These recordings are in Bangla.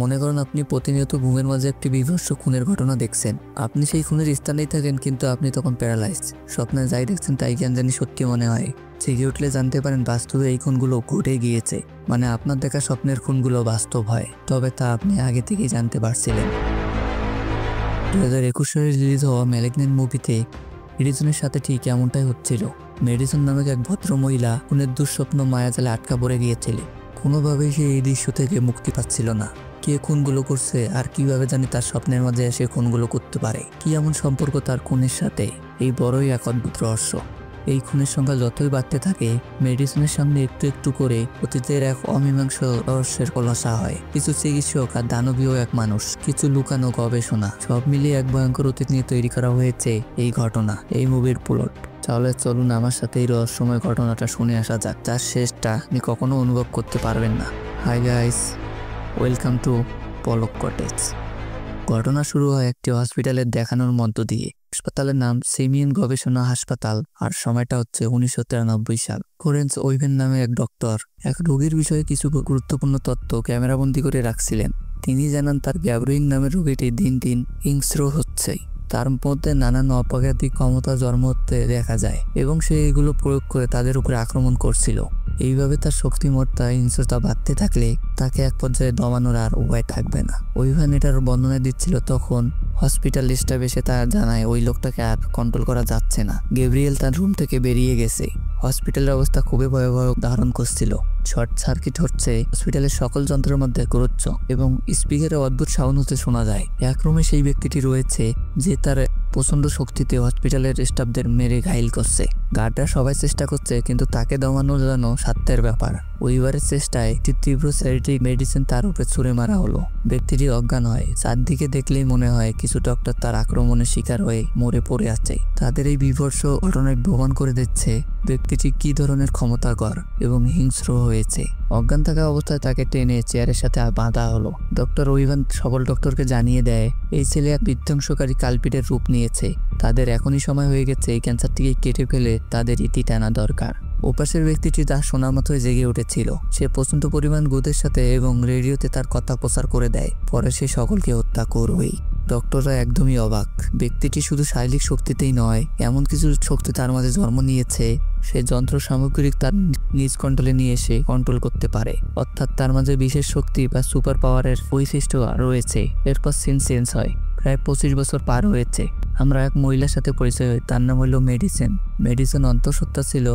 মনে করেন আপনি প্রতিনিয়ত ঘুমের মাঝে একটি বীভৎস খুনের ঘটনা দেখছেন। আপনি সেই খুনের স্থানেই থাকেন, কিন্তু আপনি তখন প্যারালাইজড। স্বপ্নে যাই দেখছেন তাই কেন জানি সত্যি মনে হয়। জেগে উঠলে জানতে পারেন বাস্তবে এই খুনগুলো ঘটে গিয়েছে। মানে আপনার দেখা স্বপ্নের খুনগুলো বাস্তব হয়, তবে তা আপনি আগে থেকেই জানতে পারছিলেন। 2021 সালে রিলিজ হওয়া ম্যালিগন্যান্ট মুভিতে মেডিসনের সাথে ঠিক এমনটাই হচ্ছিল। মেডিসন নামক এক ভদ্র মহিলা খুনের দুঃস্বপ্ন মায়াজালে আটকা পড়ে গিয়েছিল। কোনোভাবেই সে এই দৃশ্য থেকে মুক্তি পাচ্ছিল না। কে খুনগুলো করছে আর কিভাবে জানি তার স্বপ্নের মাঝে এসে খুনগুলো করতে পারে, কি এমন সম্পর্ক তার খুনের সাথে, এই বড়ই এক অদ্ভুত রহস্য। এই খুনের সংখ্যা যতই বাড়তে থাকে, মেডিসনের সামনে একটু একটু করে অতীতের এক অমীমাংস রহস্যের খোলাসা হয়। কিছু চিকিৎসক আর দানবীয় এক মানুষ, কিছু লুকানো গবেষণা, সব মিলিয়ে এক ভয়ঙ্কর অতীত নিয়ে তৈরি করা হয়েছে এই ঘটনা, এই মুভির প্লট। তাহলে চলুন আমার সাথে এই রহস্যময় ঘটনাটা শুনে আসা যাক, যার শেষটা আপনি কখনো অনুভব করতে পারবেন না। Hi guys, welcome to Palak cottage. ঘটনা শুরু হয় একটি হসপিটালের দেখানোর মধ্য দিয়ে। হাসপাতালের নাম সিমিয়ন গবেষণা হাসপাতাল, আর সময়টা হচ্ছে 1993 সাল। কোরেন্স ওইভেন নামে এক ডক্টর এক রোগীর বিষয়ে কিছু গুরুত্বপূর্ণ তথ্য ক্যামেরাবন্দি করে রাখছিলেন। তিনি জানান তার গ্যাব্রিং নামের রোগীটি দিন দিন হিংস্র হচ্ছে, তার মধ্যে নানান অপঘাতিক ক্ষমতা জন্ম হতে দেখা যায় এবং সে এগুলো প্রয়োগ করে তাদের উপরে আক্রমণ করছিল। এইভাবে তার শক্তিমত্তা হিংস্রতা বাড়তে থাকলে তাকে এক পর্যায়ে দমানোর আর উপায় থাকবে না। ওইভান এটার বর্ণনা দিচ্ছিল, তখন হসপিটাল স্টাফ এসে তার জানায় ওই লোকটাকে আর কন্ট্রোল করা যাচ্ছে না। গ্যাব্রিয়েল তার রুম থেকে বেরিয়ে গেছে। হসপিটালের অবস্থা খুবই ভয়াবহ ধারণ করছিল। শর্ট সার্কিট হচ্ছে, হসপিটালের সকল যন্ত্রের মধ্যে করুচ্ছ এবং স্পিকারে অদ্ভুত সাউন্ড হতে শোনা যায়। এক রুমে সেই ব্যক্তিটি রয়েছে যে তার প্রচন্ড শক্তিতে হসপিটালের স্টাফদের মেরে ঘাইল করছে। গার্ডরা সবাই চেষ্টা করছে, কিন্তু তাকে দমানো যেন সাধ্যের ব্যাপার। ওইবারের চেষ্টায় একটি তীব্র সেডেটিভ মেডিসিন তার উপরে ছুঁড়ে মারা হলো। ব্যক্তিটি অজ্ঞান হয়। চারদিকে দেখলেই মনে হয় কিছু ডক্টর তার আক্রমণের শিকার হয়ে মরে পড়ে আছে। তাদের এই বিভৎস ঘটনায় প্রমাণ করে দিচ্ছে ব্যক্তিটি কি ধরনের ক্ষমতাকর এবং হিংস্র হয়েছে। অজ্ঞান থাকা অবস্থায় তাকে টেনে চেয়ারের সাথে বাঁধা হলো। ডক্টর ওইভান সকল ডক্টরকে জানিয়ে দেয় এই ছেলে এক বিধ্বংসকারী কালপিটের রূপ নিয়েছে। তাদের এখনই সময় হয়ে গেছে এই ক্যান্সারটিকে কেটে ফেলে তাদের ইতি টানা দরকার। ওপাশের ব্যক্তিটি তার সোনার মতোই জেগে উঠেছিল। সে প্রচন্ড পরিমাণ গুদের সাথে এবং রেডিওতে তার কথা প্রচার করে দেয়, পরে সে সকলকে হত্যা করবেই। ডক্টররা একদমই অবাক। ব্যক্তিটি শুধু শারীরিক শক্তিতেই নয়, এমন কিছু শক্তি তার মাঝে জন্ম নিয়েছে, সে যন্ত্র সামগ্রিক তার নিজ কন্ট্রোলে নিয়ে এসে কন্ট্রোল করতে পারে। অর্থাৎ তার মাঝে বিশেষ শক্তি বা সুপার পাওয়ারের বৈশিষ্ট্য রয়েছে। এরপর সিন চেঞ্জ হয়। প্রায় 25 বছর পার হয়েছে। আমরা এক মহিলার সাথে পরিচয় হই, তার নাম হলো মেডিসন। মেডিসন অন্তঃসত্ত্বা ছিল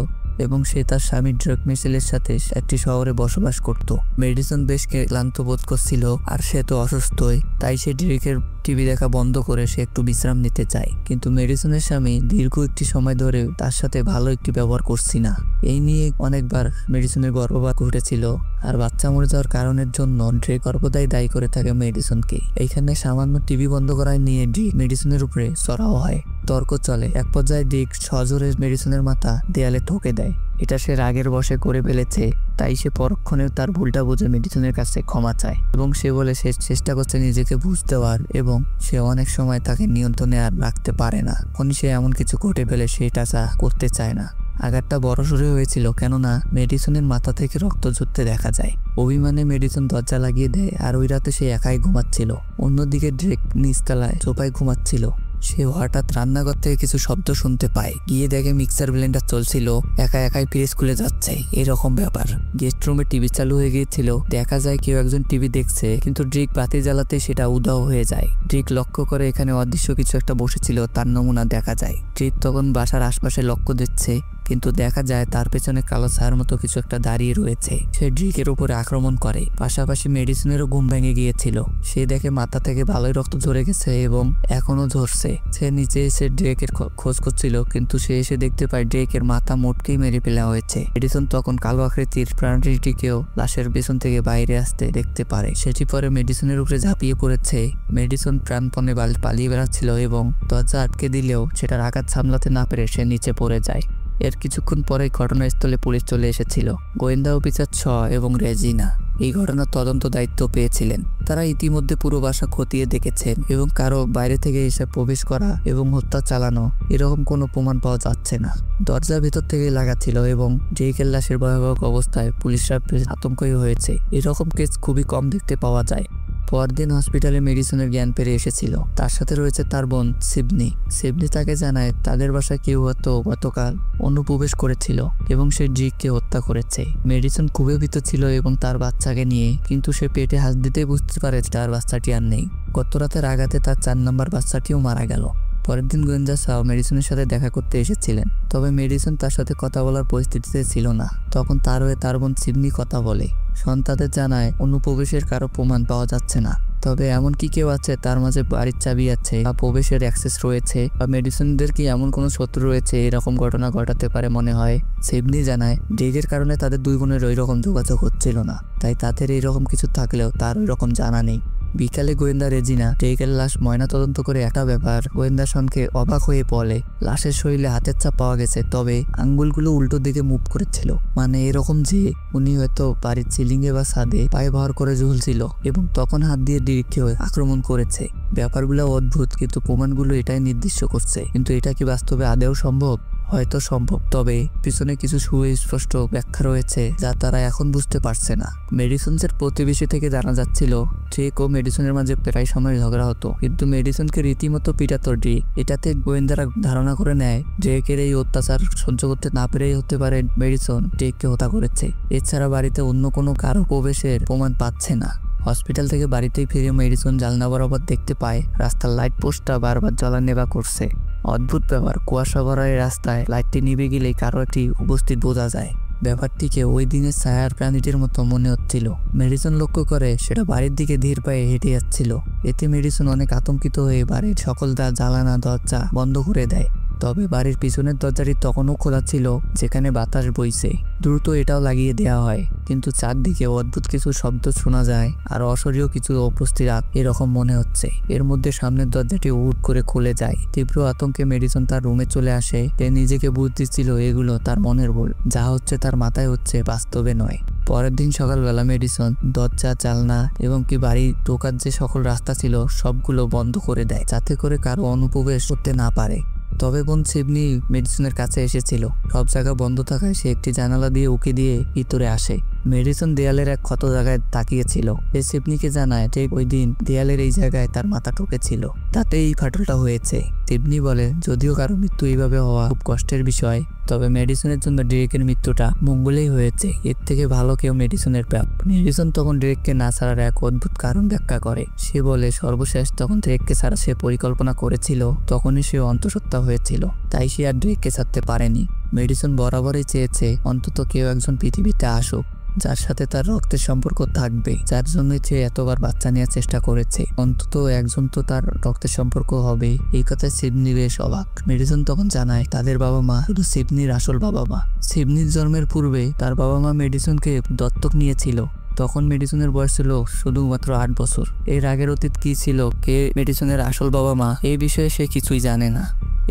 এবং সে তার স্বামী ড্রাগ মিশেলের সাথে একটি শহরে বসবাস করত। মেডিসন বেশ ক্লান্ত বোধ করছিল, আর সে তো অসুস্থই, তাই সে ড্রেকের টিভি দেখা বন্ধ করে সে একটু বিশ্রাম নিতে চায়। কিন্তু মেডিসনের স্বামী দীর্ঘ একটি সময় ধরে তার সাথে ভালো একটি ব্যবহার করছি না। এই নিয়ে অনেকবার মেডিসনের গর্ভপাত ঘটেছিল, আর বাচ্চা মরে যাওয়ার কারণের জন্য ড্রেক গর্ভদায় দায়ী করে থাকে মেডিসনকে। এইখানে সামান্য টিভি বন্ধ করায় নিয়ে ড্রেক মেডিসনের উপরে চড়াও হয়, তর্ক চলে। এক পর্যায়ে ড্রেক সজোরে মেডিসনের মাথা দেয়ালে ঠোকে দেয়। এটা সে রাগের বশে করে ফেলেছে, তাই সে পরক্ষণে তার ভুলটা বুঝে মেডিসনের কাছে ক্ষমা চায় এবং সে বলে সে চেষ্টা করছে নিজেকে বুঝতে দেওয়ার এবং সে অনেক সময় তাকে নিয়ন্ত্রণে আর রাখতে পারে না। যখনই সে এমন কিছু ঘটে ফেলে সেটা করতে চায় না। আঘাতটা বড়সড় হয়েছিল, কেননা মেডিসনের মাথা থেকে রক্ত ঝরতে দেখা যায়। অভিমানে মেডিসন দরজা লাগিয়ে দেয়, আর ওই রাতে সে একাই ঘুমাচ্ছিল। অন্যদিকে ড্রেক নিচতলায় সোফায় ঘুমাচ্ছিল। সে হঠাৎ রান্নাঘর থেকে কিছু শব্দ শুনতে পায়। গিয়ে দেখে মিক্সার ব্লেন্ডার চলছিল, একা একাই ফ্রিজ খুলে যাচ্ছে, এরকম ব্যাপার। গেস্ট রুমে টিভি চালু হয়ে গিয়েছিল। দেখা যায় কেউ একজন টিভি দেখছে, কিন্তু ড্রিক বাতি জ্বালাতে সেটা উধাও হয়ে যায়। ড্রিক লক্ষ্য করে এখানে অদৃশ্য কিছু একটা বসেছিল, তার নমুনা দেখা যায়। ড্রিক তখন বাসার আশপাশে লক্ষ্য দিচ্ছে, কিন্তু দেখা যায় তার পেছনে কালো ছায়ার মতো কিছু একটা দাঁড়িয়ে রয়েছে। সে ড্রিকের উপরে আক্রমণ করে। পাশাপাশি মেডিসনেরও ঘুম ভেঙে গিয়েছিল। সে দেখে মাথা থেকে ভালোই রক্ত ঝরে গেছে এবং এখনো ঝরছে। সে নিচে এসে ড্রেকের খোঁজ করছিল, কিন্তু সে এসে দেখতে পায় ড্রেকের মাথা মোটকেই মেরে ফেলা হয়েছে। মেডিসন তখন কালো আকৃতির প্রাণীটিকেও লাশের পেছন থেকে বাইরে আসতে দেখতে পারে। সেটি পরে মেডিসনের উপরে ঝাঁপিয়ে পড়েছে। মেডিসন প্রাণপণে পালিয়ে বেড়াচ্ছিল এবং দরজা আটকে দিলেও সেটার আঘাত সামলাতে না পেরে সে নিচে পড়ে যায়। এর কিছুক্ষণ পরে ঘটনাস্থলে পুলিশ চলে এসেছিল। গোয়েন্দা অফিসার ছ এবং রেজিনা এই ঘটনার তদন্ত দায়িত্ব পেয়েছিলেন। তারা ইতিমধ্যে পুরো বাসা খতিয়ে দেখেছেন এবং কারো বাইরে থেকে এসে প্রবেশ করা এবং হত্যা চালানো এরকম কোনো প্রমাণ পাওয়া যাচ্ছে না। দরজা ভেতর থেকে লাগা ছিল এবং ড্রেকের লাশের ভয়াবহ অবস্থায় পুলিশরা আতঙ্কই হয়েছে। এরকম কেস খুবই কম দেখতে পাওয়া যায়। পরদিন হসপিটালে মেডিসনের জ্ঞান পেরে এসেছিল। তার সাথে রয়েছে তার বোন সিবনি। সিবনি তাকে জানায় তাদের বাসায় কেউ হয়তো গতকাল অনুপ্রবেশ করেছিল এবং সে ড্রিককে হত্যা করেছে। মেডিসন খুবই ভীত ছিল এবং তার বাচ্চাকে নিয়ে, কিন্তু সে পেটে হাত দিতেই বুঝতে পারে তার বাচ্চাটি আর নেই। গত রাতের আঘাতে তার 4 নম্বর বাচ্চাটিও মারা গেল। পরের দিন গোয়েন্দা সাও মেডিসনের সাথে দেখা করতে এসেছিলেন, তবে মেডিসন তার সাথে কথা বলার পরিস্থিতিতে ছিল না। তখন তার হয়ে তার বোন সিবনি কথা বলে। সন্তানদের জানায় অনুপ্রবেশের কারো প্রমাণ পাওয়া যাচ্ছে না, তবে এমন কি কেউ আছে তার মাঝে বাড়ির চাবি আছে বা প্রবেশের অ্যাক্সেস রয়েছে বা মেডিসনদের কি এমন কোনো শত্রু রয়েছে, এরকম ঘটনা ঘটাতে পারে মনে হয়। সিবনি জানায় ড্রেগের কারণে তাদের 2 বোনের ওই রকম যোগাযোগ হচ্ছিল না, তাই তাদের এইরকম কিছু থাকলেও তার ওই রকম জানা নেই। বিকালে গোয়েন্দা রেজিনা ড্রেগের লাশ ময়না তদন্ত করে একটা ব্যাপার গোয়েন্দা শনকে অবাক হয়ে বলে, লাশের শরীরে হাতের ছাপ পাওয়া গেছে, তবে আঙ্গুলগুলো উল্টো দিকে মুভ করেছিল। মানে এরকম যে উনি হয়তো বাড়ির সিলিংয়ে বা ছাদে পায়ে ভর করে ঝুলছিল এবং তখন হাত দিয়ে ড্রেগকে আক্রমণ করেছে। ব্যাপারগুলো অদ্ভুত, কিন্তু প্রমাণগুলো এটাই নির্দিষ্ট করছে। কিন্তু এটা কি বাস্তবে আদেও সম্ভব? হয়তো সম্ভব, তবে পিছনে কিছু সুস্পষ্ট ব্যাখ্যা রয়েছে যা তারা এখন বুঝতে পারছে না। মেডিসনের প্রতিবেশী থেকে জানা যাচ্ছিল ড্রেক ও মেডিসনের মাঝে প্রায় সময় ঝগড়া হতো, কিন্তু মেডিসনকে রীতিমতো পিটাতো ড্রেক। এটাতে গোয়েন্দারা ধারণা করে নেয় ড্রেকের এই অত্যাচার সহ্য করতে না পেরেই হতে পারে মেডিসন ড্রেককে হত্যা করেছে। এছাড়া বাড়িতে অন্য কোনো কারো প্রবেশের প্রমাণ পাচ্ছে না। হসপিটাল থেকে বাড়িতেই ফিরে মেডিসন জানলা বরাবর দেখতে পায় রাস্তার লাইট পোস্টটা বারবার জ্বলানেবা করছে। অদ্ভুত ব্যাপার, কুয়াশা ভরা রাস্তায় লাইটটি নিভে গেলেই কারো একটি উপস্থিত বোঝা যায়। ব্যাপারটিকে ওই দিনের ছায়ার প্রাণীটির মতো মনে হচ্ছিল। মেডিসন লক্ষ্য করে সেটা বাড়ির দিকে ধীর পায়ে হেঁটে যাচ্ছিল। এতে মেডিসন অনেক আতঙ্কিত হয়ে বাড়ির সকল জানালা দরজা বন্ধ করে দেয়। তবে বাড়ির পিছনের দরজাটি তখনও খোলা ছিল, যেখানে বাতাস বইছে। দ্রুত এটাও লাগিয়ে দেওয়া হয়, কিন্তু চারদিকে অদ্ভুত কিছু শব্দ শোনা যায় আর অশরীয় কিছু উপস্থিত এরকম মনে হচ্ছে। এর মধ্যে সামনের দরজাটি হুট করে খুলে যায়। তীব্র আতঙ্কে মেডিসন তার রুমে চলে আসে। সে নিজেকে বুঝতেছিল এগুলো তার মনের ভুল, যা হচ্ছে তার মাথায় হচ্ছে, বাস্তবে নয়। পরের দিন সকালবেলা মেডিসন দরজা, জানলা এবং কি বাড়ি ঢোকার যে সকল রাস্তা ছিল সবগুলো বন্ধ করে দেয়, যাতে করে কারো অনুপ্রবেশ করতে না পারে। তবে বোন সিবনি মেডিসনের কাছে এসেছিল। সব জায়গা বন্ধ থাকায় সে একটি জানালা দিয়ে উকি দিয়ে ভিতরে আসে। মেডিসন দেয়ালের এক ক্ষত জায়গায় তাকিয়েছিল। সে সিবনিকে জানায় ঠিক ওই দিন দেয়ালের এই জায়গায় তার মাথা ঠুকেছিল, তাতে এই ফাটলটা হয়েছে। সিবনি বলে যদিও কারো মৃত্যু এইভাবে হওয়া খুব কষ্টের বিষয়, তবে মেডিসনের জন্য ড্রেকের মৃত্যুটা মঙ্গলেই হয়েছে। এর থেকে ভালো কেউ মেডিসনের প্রাপ। মেডিসন তখন ড্রেককে না ছাড়ার এক অদ্ভুত কারণ ব্যাখ্যা করে। সে বলে সর্বশেষ তখন ড্রেককে ছাড়া সে পরিকল্পনা করেছিল, তখনই সে অন্তঃসত্ত্বা হয়েছিল, তাই সে আর ড্রেককে ছাড়তে পারেনি। মেডিসন বরাবরই চেয়েছে অন্তত কেউ একজন পৃথিবীতে আসুক যার সাথে তার রক্তের সম্পর্ক থাকবে, যার জন্যই সে এতবার বাচ্চা নেওয়ার চেষ্টা করেছে। অন্তত একজন তো তার রক্তের সম্পর্ক হবে। এই কথায় সিবনি বেশ অবাক। মেডিসন তখন জানায় তাদের বাবা মা শুধু সিবনির আসল বাবা মা। সিবনির জন্মের পূর্বে তার বাবা মা মেডিসনকে দত্তক নিয়েছিল। তখন মেডিসনের বয়স ছিল শুধুমাত্র 8 বছর। এর আগের অতীত কি ছিল, কে মেডিসনের আসল বাবা মা, এই বিষয়ে সে কিছুই জানে না।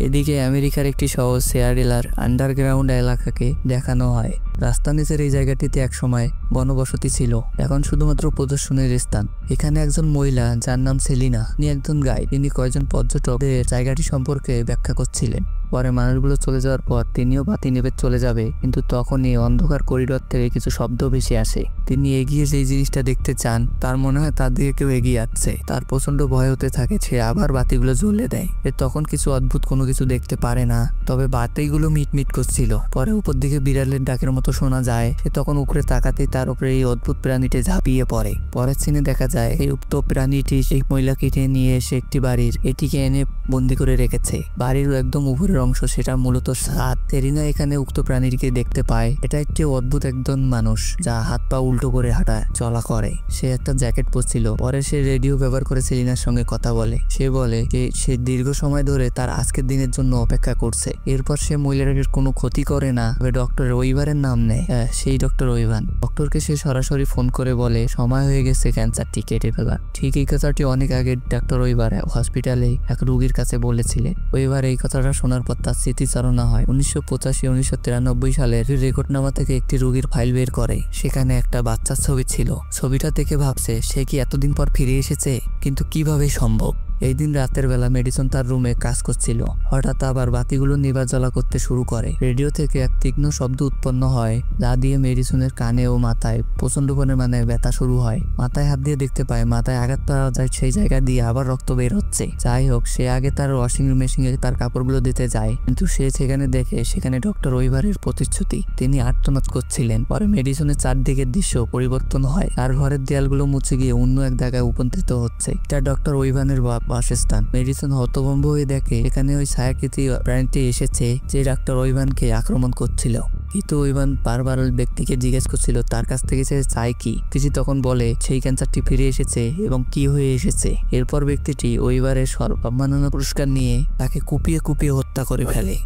এদিকে আমেরিকার একটি শহর সেয়ারেলার আন্ডারগ্রাউন্ড এলাকাকে দেখানো হয়। রাস্তা নিচের এই জায়গাটিতে একসময় বনবসতি ছিল, এখন শুধুমাত্র প্রদর্শনের স্থান। এখানে একজন মহিলা যার নাম সেলিনা, তিনি একজন গাইড। তিনি কয়েকজন পর্যটকদের জায়গাটি সম্পর্কে ব্যাখ্যা করছিলেন। পরে মানুষগুলো চলে যাওয়ার পর তিনিও বাতি নেবে চলে যাবে, কিন্তু তখনই অন্ধকার করিডর থেকে কিছু শব্দ ভেসে আসে। তিনি এগিয়ে যেই জিনিসটা দেখতে চান তার মনে হয় তার দিকে কেউ এগিয়ে আসছে। তার প্রচন্ড ভয় হতে থাকে। সে আবার বাতিগুলো জ্বলে দেয়। তখন কিছু অদ্ভুত কোনো কিছু দেখতে পারে না, তবে বাতিগুলো মিটমিট করছিল। পরে উপর দিকে বিড়ালের ডাকের মতো শোনা যায়। সে তখন উপরে তাকাতেই তার উপরে এই অদ্ভুত প্রাণীটি ঝাঁপিয়ে পড়ে। পরের সিনে দেখা যায় এই উক্ত প্রাণীটি সেই মহিলাকে নিয়ে এসে একটি বাড়ির এটিকে এনে বন্দি করে রেখেছে। বাড়ির একদম উপরের অংশ, সেটা মূলত ছাদ। সেলিনা এখানে উক্ত প্রাণীটিকে দেখতে পায়। এটা একটি অদ্ভুত একজন মানুষ যা হাত পা উল্টো করে হাঁটা চলা করে। সে একটা জ্যাকেট পরছিল। পরে সে রেডিও ব্যবহার করে সেলিনার সঙ্গে কথা বলে। সে বলে যে সে দীর্ঘ সময় ধরে তার আজকের দিনের জন্য অপেক্ষা করছে। এরপর সে মহিলাটাকে কোনো ক্ষতি করে না, তবে ডক্টর ওইভারের নাম নেয়। সেই ডক্টর ওইভান। ডক্টরকে সে সরাসরি ফোন করে বলে সময় হয়ে গেছে ক্যান্সারটি কেটে ফেলার। ঠিক এই কথাটি অনেক আগে ডক্টর ওইভার হসপিটালে এক রোগীর কাছে বলেছিলেন। ওইভার এই কথাটা শোনার পর তার স্মৃতিচারণা হয়। 1985-1993 সালের রেকর্ডনামা থেকে একটি রোগীর ফাইল বের করে। সেখানে একটা বাচ্চার ছবি ছিল। ছবিটা দেখে ভাবছে সে কি এতদিন পর ফিরে এসেছে, কিন্তু কিভাবে সম্ভব। এই দিন রাতের বেলা মেডিসন তার রুমে কাজ করছিল। হঠাৎ আবার বাতিগুলো নিভা জ্বলা করতে শুরু করে। রেডিও থেকে এক তীক্ষ্ণ শব্দ উৎপন্ন হয়, যা দিয়ে মেডিসনের কানে ও মাথায় প্রচন্ড পরিমাণে ব্যথা শুরু হয়। মাথায় হাত দিয়ে দেখতে পায় মাথায় আঘাত পাওয়া যায়, সেই জায়গা দিয়ে আবার রক্ত বের হচ্ছে। যাই হোক, সে আগে তার ওয়াশিং মেশিনে তার কাপড়গুলো দিতে যায়, কিন্তু সে সেখানে দেখে সেখানে ডক্টর ওয়েভারের প্রতিশ্রুতি। তিনি আর্তনাদ করছিলেন। পরে মেডিসনের চারদিকের দৃশ্য পরিবর্তন হয়। তার ঘরের দেয়ালগুলো মুছে গিয়ে অন্য এক জায়গায় উপস্থিত হচ্ছে। এটা ডক্টর ওয়েভানের বাসস্থান। মেডিসন হতভম্ব হয়ে দেখে এখানে ওই ছায়াকৃতি প্রাণীটি এসেছে যে ডক্টর ওয়েভানকে আক্রমণ করছিল। কিন্তু ওয়েভান বারবার ওই ব্যক্তিকে জিজ্ঞেস করছিল তার কাছ থেকে সে চায় কি। তিনি তখন বলে সেই ক্যান্সারটি ফিরে এসেছে এবং কি হয়ে এসেছে। এরপর ব্যক্তিটি ওয়েভারের সম্মাননা পুরস্কার নিয়ে তাকে কুপিয়ে কুপিয়ে হত্যা করে ফেলে।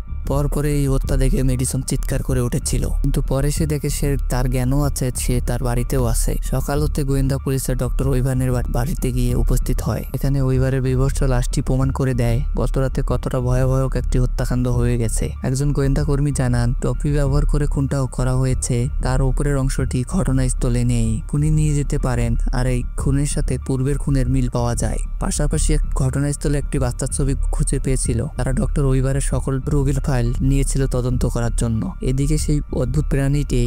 পরে এই হত্যা দেখে মেডিসন চিৎকার করে উঠেছিল, কিন্তু পরে সে দেখে সে তার জ্ঞানও আছে, সে তার বাড়িতেও আছে। সকাল হতে গোয়েন্দা পুলিশের ডক্টর ওয়েভানের বাড়িতে গিয়ে উপস্থিত হয়। এখানে ওয়েভারের বিভৎস লাশটি প্রমাণ করে দেয় গতরাতে কতটা ভয়াবহ একটি হত্যাকাণ্ড হয়ে গেছে। একজন গোয়েন্দা কর্মী জানান টপি ব্যবহার করে খুনটাও করা হয়েছে। তার উপরের অংশটি ঘটনাস্থলে নেই, খুনি নিয়ে যেতে পারেন, আর এই খুনের সাথে পূর্বের খুনের মিল পাওয়া যায়। পাশাপাশি এক ঘটনাস্থলে একটি বাচ্চার ছবি খুঁজে পেয়েছিল। তারা ডক্টর ওয়েভারের সকল রোগীর ফাইল নিয়েছিল তদন্ত করার জন্য। এদিকে সেই অদ্ভুত প্রাণীটি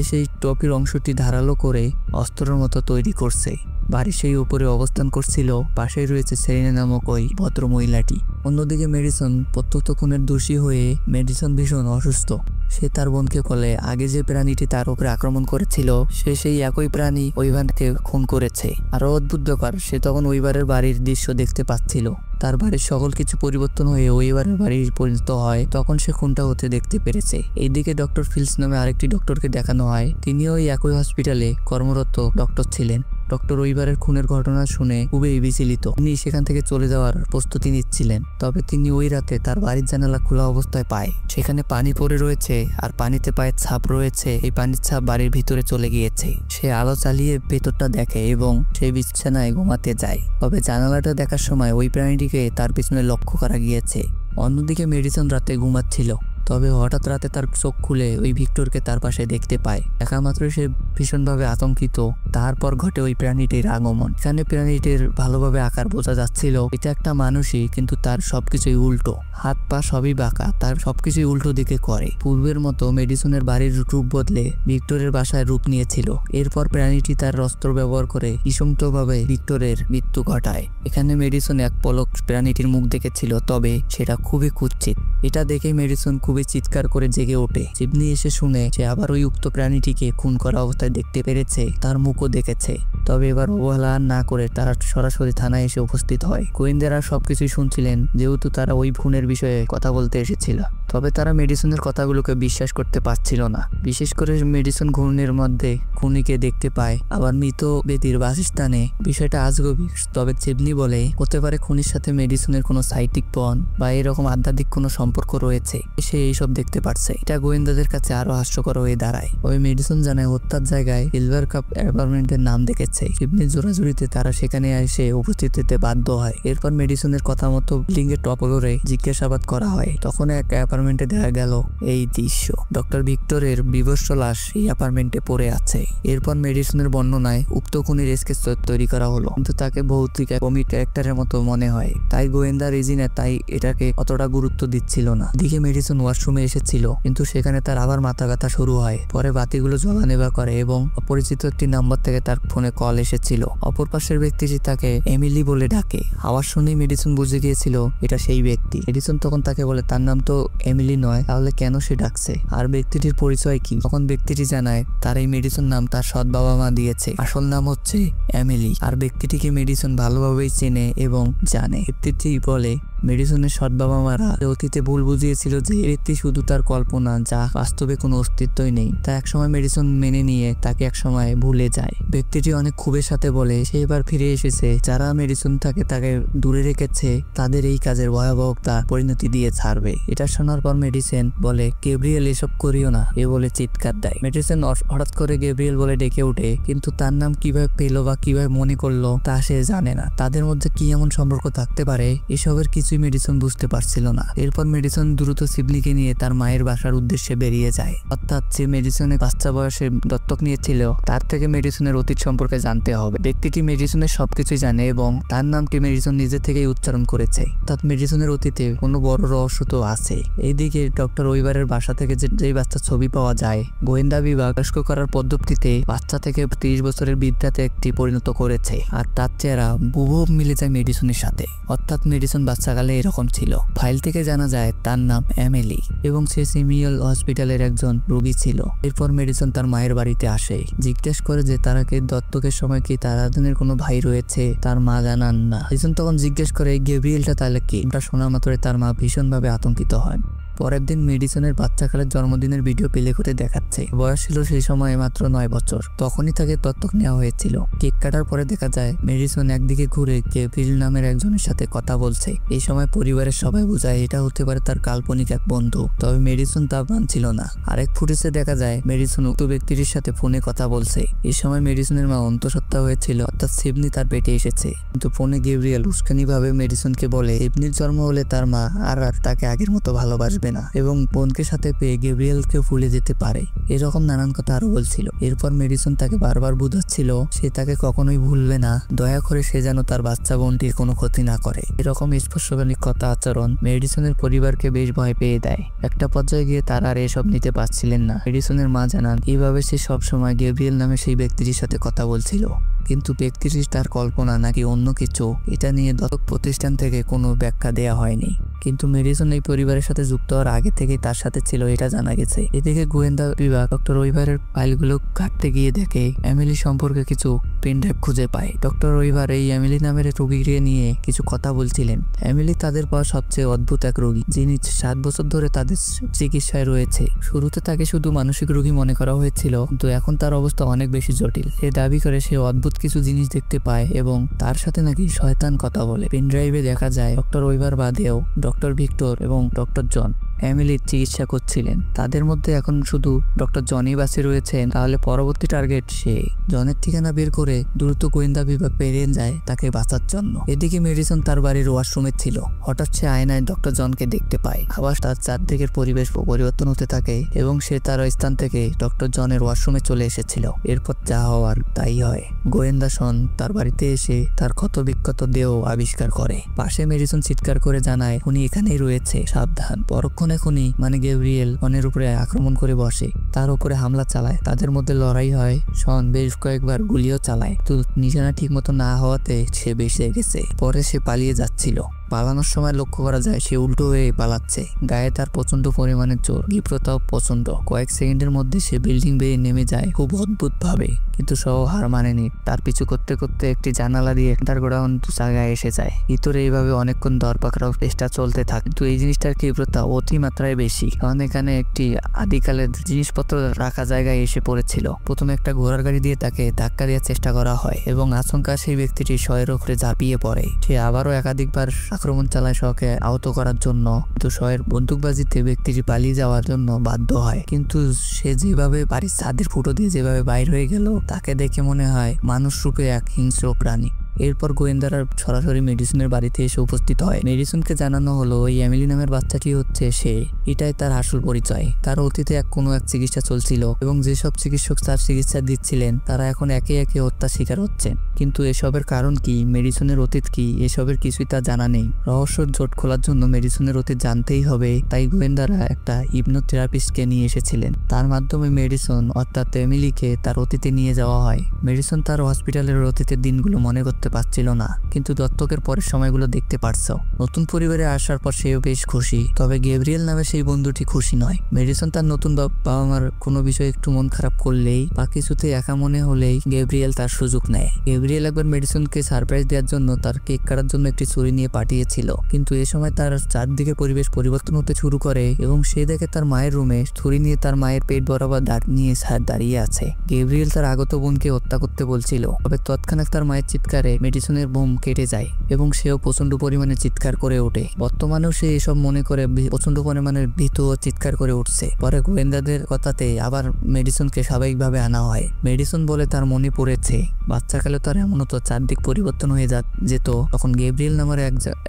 সেই টপির অংশটি ধারালো করে অস্ত্রের মতো তৈরি করছে। বাড়ির সেই উপরে অবস্থান করছিল। পাশেই রয়েছে সেরিনা নামক ওই ভদ্র মহিলাটি। অন্যদিকে মেডিসন প্রত্যক্ষ খুনের দোষী হয়ে মেডিসন ভীষণ অসুস্থ। সে তার বোনকে বলে আগে যে প্রাণীটি তার উপরে আক্রমণ করেছিল সে সেই একই প্রাণী ওয়েভানকে খুন করেছে। আরো অদ্ভুত ব্যাপার, সে তখন ওয়েভারের বাড়ির দৃশ্য দেখতে পাচ্ছিল। তার বাড়ির সকল কিছু পরিবর্তন হয়ে ওয়েভারের বাড়ি পরিণত হয়। তখন সে খুনটা হতে দেখতে পেরেছে। এইদিকে ডক্টর ফিলস নামে আরেকটি ডক্টরকে দেখানো হয়। তিনিও ওই একই হসপিটালে কর্মরত ডক্টর ছিলেন। ডক্টর ওয়েভারের খুনের ঘটনা শুনে খুবই বিচলিত। তিনি সেখান থেকে চলে যাওয়ার প্রস্তুতি নিচ্ছিলেন। তবে তিনি ওই রাতে তার বাড়ির জানালা খোলা অবস্থায় পায়। সেখানে পানি পড়ে রয়েছে আর পানিতে পায়ের ছাপ রয়েছে। এই পানির ছাপ বাড়ির ভিতরে চলে গিয়েছে। সে আলো চালিয়ে ভেতরটা দেখে এবং সে বিছানায় ঘুমাতে যায়। তবে জানালাটা দেখার সময় ওই প্রাণীটিকে তার পিছনে লক্ষ্য করা গিয়েছে। অন্যদিকে মেডিসন রাতে ঘুমাচ্ছিল। তবে হঠাৎ রাতে তার চোখ খুলে ওই ভিক্টরকে তার পাশে দেখতে পায়। দেখা মাত্র সে ভীষণভাবে আতঙ্কিত। তারপর ঘটে ওই প্রাণীটির আগমন। এখানে প্রাণীটির ভালোভাবে আকার বোঝা যাচ্ছিল এটা একটা মানুষই, কিন্তু তার সবকিছুই উল্টো। হাত পা সবই বাঁকা, তার সবকিছুই উল্টো দিকে করে। পূর্বের মতো মেডিসনের বাড়ির রূপ বদলে ভিক্টরের বাসায় রূপ নিয়েছিল। এরপর প্রাণীটি তার অস্ত্র ব্যবহার করে নৃশংসভাবে ভিক্টরের মৃত্যু ঘটায়। এখানে মেডিসন এক পলক প্রাণীটির মুখ দেখেছিল, তবে সেটা খুবই কুৎসিত। এটা দেখে মেডিসন খুবই চিৎকার করে জেগে ওঠে। জিবনি এসে শুনে সে আবার ওই উক্ত প্রাণীটিকে খুন করা অবস্থায় দেখতে পেরেছে, তার মুখও দেখেছে। তবে এবার অবহেলা না করে তারা সরাসরি থানায় এসে উপস্থিত হয়। গোয়েন্দারা সবকিছুই শুনছিলেন, যেহেতু তারা ওই খুনের বিষয়ে কথা বলতে এসেছিল। তবে তারা মেডিসনের কথাগুলোকে বিশ্বাস করতে পারছিল না। বিশেষ করে মেডিসন খুনের মধ্যে খুনিকে দেখতে পায়, আবার মৃত ব্যক্তির বাসস্থানে। বিষয়টা আজগবি। তবে জিবনি বলে হতে পারে খুনির সাথে মেডিসনের কোনো সাইটিক বন বা এরকম আধ্যাত্মিক কোনো সম্পর্ক রয়েছে। সে এইসব দেখতে পারছে। এটা গোয়েন্দাদের কাছে আরো হাস্যকর হয়ে দাঁড়ায়। ওই মেডিসন জানায় হত্যার জায়গায় সিলভার কাপ অ্যাপার্টমেন্টের নাম দেখেছে। জিবনির জোরাজুরিতে তারা সেখানে এসে উপস্থিত হতে বাধ্য হয়। এরপর মেডিসনের কথা মতো বিল্ডিংয়ের টপ ফ্লোরে জিজ্ঞাসাবাদ করা হয়। তখন এক অ্যাপার্টমেন্টে দেখা গেল এই দৃশ্য। ডক্টর ভিক্টরের বিভৎস লাশ এই অ্যাপার্টমেন্টে পড়ে আছে। এরপর মেডিসনের বর্ণনায় উক্ত খুনির স্কেচ তৈরি করা হলো, কিন্তু তাকে ভৌতিক কমিক ক্যারেক্টারের মতো মনে হয়। তাই গোয়েন্দা রেজিনা তাই এটাকে অতটা গুরুত্ব দিচ্ছিল না। দিকে মেডিসন ওয়াশরুমে এসেছিল, কিন্তু সেখানে তার আবার মাথা ব্যথা শুরু হয়। পরে বাতিগুলো জ্বলা নেভা করে এবং অপরিচিত একটি নাম্বার থেকে তার ফোনে কল এসেছিল। অপর পাশের ব্যক্তিটি তাকে এমিলি বলে ডাকে। আওয়াজ শুনেই মেডিসন বুঝে গিয়েছিল এটা সেই ব্যক্তি। মেডিসন তখন তাকে বলে তার নাম তো এমিলি নয়, তাহলে কেন সে ডাকছে আর ব্যক্তিটির পরিচয় কি? তখন ব্যক্তিটি জানায় তার এই মেডিসন নাম তার সৎ বাবা মা দিয়েছে, আসল নাম হচ্ছে এমিলি। আর ব্যক্তিটিকে মেডিসন ভালোভাবেই চেনে এবং জানে। ব্যক্তিটি বলে মেডিসনের সৎ বাবা মারা অতীতে ভুল বুঝিয়েছিল যে ব্যক্তি শুধু তার কল্পনা, যা বাস্তবে কোনো অস্তিত্বই নেই। তা একসময় মেডিসন মেনে নিয়ে তাকে একসময় ভুলে যায়। ব্যক্তিটি অনেক ক্ষোভের সাথে বলে সে এবার ফিরে এসেছে। যারা মেডিসন তাকে দূরে রেখেছে তাদের এই কাজের ভয়াবহতা পরিণতি দিয়ে ছাড়বে। এটা শোনার পর মেডিসন বলে গ্যাব্রিয়েল এসব করিও না, এ বলে চিৎকার দেয়। মেডিসন হঠাৎ করে গ্যাব্রিয়েল বলে ডেকে ওঠে, কিন্তু তার নাম কিভাবে পেলো বা কিভাবে মনে করলো তা সে জানে না। তাদের মধ্যে কি এমন সম্পর্ক থাকতে পারে এসবের কিছু কিছুই মেডিসন বুঝতে পারছিল না। এরপর মেডিসন দ্রুত সিবলিকে নিয়ে তার মায়ের বাসার উদ্দেশ্যে বেরিয়ে যায়। অর্থাৎ যে মেডিসনের বাচ্চা বয়সে দত্তক নিয়েছিল তার থেকে মেডিসনের অতীত সম্পর্কে জানতে হবে। ব্যক্তিটি মেডিসনের সবকিছুই জানে এবং তার নামটি মেডিসন নিজে থেকেই উচ্চারণ করেছে। অর্থাৎ মেডিসনের অতীতে কোনো বড় রহস্য তো আছে। এইদিকে ডক্টর ওইবারের বাসা থেকে যেই বাচ্চার ছবি পাওয়া যায়, গোয়েন্দা বিভাগ বয়স্ক করার পদ্ধতিতে বাচ্চা থেকে 30 বছরের বৃদ্ধাতে একটি পরিণত করেছে। আর তার চেহারা হুবহু মিলে যায় মেডিসনের সাথে। অর্থাৎ মেডিসন বাচ্চাকালে এরকম ছিল। ফাইল থেকে জানা যায় তার নাম এমিলি এবং সে সিমিওল হসপিটালের একজন রোগী ছিল। এরপর মেডিসন তার মায়ের বাড়িতে আসে, জিজ্ঞেস করে যে তারা কি দত্তকের সময় কি তার আদনের কোনো ভাই রয়েছে। তার মা জানান না। মেডিসন তখন জিজ্ঞেস করে গ্যাব্রিয়েলটা তাহলে কি। এটা শোনা মাত্রই তার মা ভীষণভাবে আতঙ্কিত হয়। পরের দিন মেডিসনের বাচ্চাকালের জন্মদিনের ভিডিও প্লে করে দেখাচ্ছে। বয়স ছিল সেই সময় মাত্র 9 বছর। তখনই তাকে দত্তক নেওয়া হয়েছিল। কেক কাটার পরে দেখা যায় মেডিসন একদিকে ঘুরে গ্যাব্রিয়েল নামের একজনের সাথে কথা বলছে। এই সময় পরিবারের সবাই বোঝায় এটা হতে পারে তার কাল্পনিক এক বন্ধু। তবে মেডিসন তা মানছিল না। আরেক ফুটেজে দেখা যায় মেডিসন উক্ত ব্যক্তিটির সাথে ফোনে কথা বলছে। এই সময় মেডিসনের মা অন্তঃসত্ত্বা হয়েছিল, অর্থাৎ সিবনি তার পেটে এসেছে। কিন্তু ফোনে গ্যাব্রিয়েল উস্কানি ভাবে মেডিসনকে বলে সিবনির জন্ম হলে তার মা আর তাকে আগের মতো ভালোবাসবে না এবং বোনকে সাথে পেয়ে গ্যাব্রিয়েলকে ভুলে যেতে পারে। এরকম নানান কথা আরো বলছিল। এরপর মেডিসন তাকে বারবার বুঝাচ্ছিল সে তাকে কখনোই ভুলবে না, দয়া করে সে যেন তার বাচ্চা বোনটির কোনো ক্ষতি না করে। এরকম স্পর্শকারী কথা আচরণ মেডিসনের পরিবারকে বেশ ভয় পেয়ে দেয়। একটা পর্যায়ে গিয়ে তারা আর এসব নিতে পারছিলেন না। মেডিসনের মা জানান কিভাবে সে সবসময় গ্যাব্রিয়েল নামে সেই ব্যক্তিটির সাথে কথা বলছিল, কিন্তু ব্যক্তিটি তার কল্পনা নাকি অন্য কিছু, এটা নিয়ে দত্তক প্রতিষ্ঠান থেকে কোনো ব্যাখ্যা দেয়া হয়নি। কিন্তু মেডিসন এই পরিবারের সাথে যুক্ত হওয়ার আগে থেকেই তার সাথে ছিল এটা জানা গেছে। এদিকে গোয়েন্দা বিভাগ ডক্টর ওইভারের ফাইলগুলো ঘাঁটতে গিয়ে দেখে এমিলি সম্পর্কে কিছু পেনড্রাইভ খুঁজে পায়। ডক্টর ওইভার এই এমিলি নামের রোগীকে নিয়ে কিছু কথা বলছিলেন। এমিলি তাদের পাওয়া সবচেয়ে অদ্ভুত এক রোগী, যিনি 7 বছর ধরে তাদের চিকিৎসায় রয়েছে। শুরুতে তাকে শুধু মানসিক রোগী মনে করা হয়েছিল, কিন্তু এখন তার অবস্থা অনেক বেশি জটিল। সে দাবি করে সে অদ্ভুত কিছু জিনিস দেখতে পায় এবং তার সাথে নাকি শয়তান কথা বলে। পেনড্রাইভে দেখা যায় ডক্টর ওইভার বাদেও ডক্টর ভিক্টর এবং ডক্টর জন এমিলির চিকিৎসা করছিলেন। তাদের মধ্যে এখন শুধু ডক্টর জনই বাঁচে রয়েছেন। তাহলে পরবর্তী টার্গেট সে। জনের ঠিকানা বের করে দ্রুত গোয়েন্দা বিভাগ পেরিয়ে যায় তাকে বাঁচার জন্য। এদিকে মেডিসন তার বাড়ির ওয়াশরুমে ছিল। হঠাৎ সে আয়নায় ডক্টর জনকে দেখতে পায়। আবার তার চারদিকের পরিবেশ পরিবর্তন হতে থাকে এবং সে তার স্থান থেকে ডক্টর জনের ওয়াশরুমে চলে এসেছিল। এরপর যা হওয়ার তাই হয়। গোয়েন্দা সন তার বাড়িতে এসে তার ক্ষত বিক্ষত দেহ আবিষ্কার করে। পাশে মেডিসন চিৎকার করে জানায় উনি এখানেই রয়েছে, সাবধান। পরক্ষণে খুনি মানে গ্যাব্রিয়েল সনের উপরে আক্রমণ করে বসে, তার উপরে হামলা চালায়। তাদের মধ্যে লড়াই হয়। সন বেশ কয়েকবার গুলিও চালায়, তো নিশানা ঠিক মতো না হওয়াতে সে বেঁচে গেছে। পরে সে পালিয়ে যাচ্ছিল। পালানোর সময় লক্ষ্য করা যায় সে উল্টো হয়ে পালাচ্ছে। গায়ে তার প্রচন্ড পরিমাণে জোর, ক্ষিপ্রতাও প্রচন্ড। কয়েক সেকেন্ডের মধ্যে সে বিল্ডিং বেয়ে নেমে যায় খুব অদ্ভুত ভাবে, কিন্তু সহ হার মানেনি। তার পিছু করতে করতে একটি জানালা দিয়ে আন্ডারগ্রাউন্ড জায়গায় এসে যায়। ভিতরে এইভাবে অনেকক্ষণ দরপাকড়াও চেষ্টা চলতে থাকে, কিন্তু এই জিনিসটার ক্ষিপ্রতা অতিমাত্রায় বেশি, কারণ এখানে একটি আদিকালের জিনিসপত্র রাখা জায়গায় এসে পড়েছিল। প্রথমে একটা ঘোড়ার গাড়ি দিয়ে তাকে ধাক্কা দেওয়ার চেষ্টা করা হয় এবং আচমকা সেই ব্যক্তিটি শয়ের উপরে ঝাঁপিয়ে পড়ে। সে আবারও একাধিকবার আক্রমণ চালায় শকে আহত করার জন্য, কিন্তু শয়ের বন্দুকবাজিতে ব্যক্তিটি পালিয়ে যাওয়ার জন্য বাধ্য হয়। কিন্তু সে যেভাবে বাড়ির ছাদের ফুটো দিয়ে যেভাবে বাইর হয়ে গেল, তাকে দেখে মনে হয় মানুষ রূপে এক হিংস্র প্রাণী। এরপর গোয়েন্দারা সরাসরি মেডিসনের বাড়িতে এসে উপস্থিত হয়। মেডিসনকে জানানো হলো এই এমিলি নামের বাচ্চাটি হচ্ছে সে, এটাই তার আসল পরিচয়। তার অতীতে কোনো এক চিকিৎসা চলছিল এবং যেসব চিকিৎসক তার চিকিৎসা দিচ্ছিলেন তারা এখন একে একে হত্যা শিকার হচ্ছেন। কিন্তু এসবের কারণ কি, মেডিসনের অতীত কি, এসবের কিছুই তার জানা নেই। রহস্যর জট খোলার জন্য মেডিসনের অতীত জানতেই হবে, তাই গোয়েন্দারা একটা হিপনোথেরাপিস্টকে নিয়ে এসেছিলেন। তার মাধ্যমে মেডিসন অর্থাৎ এমিলিকে তার অতীতে নিয়ে যাওয়া হয়। মেডিসন তার হসপিটালের অতীতের দিনগুলো মনে করতে পারছিল না, কিন্তু দত্তকের পরের সময়গুলো দেখতে পারছ। নতুন পরিবারে আসার পর সেও বেশ খুশি, তবে গ্যাব্রিয়েল নামে সেই বন্ধুটি খুশি নয়। মেডিসন তার নতুন বাবা মার কোনো বিষয়ে একটু মন খারাপ করলেই বা কিছুতে একা মনে হলেই গ্যাব্রিয়েল তার সুযোগ নেয়। গ্যাব্রিয়েল একবার মেডিসনকে সারপ্রাইজ দেওয়ার জন্য তার কেক কাটার জন্য একটি ছুরি নিয়ে পাঠিয়েছিল, কিন্তু এ সময় তার চারদিকে পরিবেশ পরিবর্তন হতে শুরু করে এবং সে দেখে তার মায়ের রুমে ছুরি নিয়ে তার মায়ের পেট বরাবর নিয়ে দাঁড়িয়ে আছে। গ্যাব্রিয়েল তার আগত বোনকে হত্যা করতে বলছিল, তবে তৎক্ষণাৎ তার মায়ের চিৎকারে মেডিসনের বোম কেটে যায় এবং সেও প্রচন্ড পরিমাণে চিৎকার করে ওঠে। বর্তমানেও সে এসব মনে করে প্রচন্ড পরিমাণে ভীত ও চিৎকার করে উঠছে। পরে গোয়েন্দাদের কথাতে আবার মেডিসনকে স্বাভাবিকভাবে আনা হয়। মেডিসন বলে তার মনে পড়েছে বাচ্চাকালে তার এমনত চারদিক পরিবর্তন হয়ে যেত, তখন গেব্রিয়েল নামের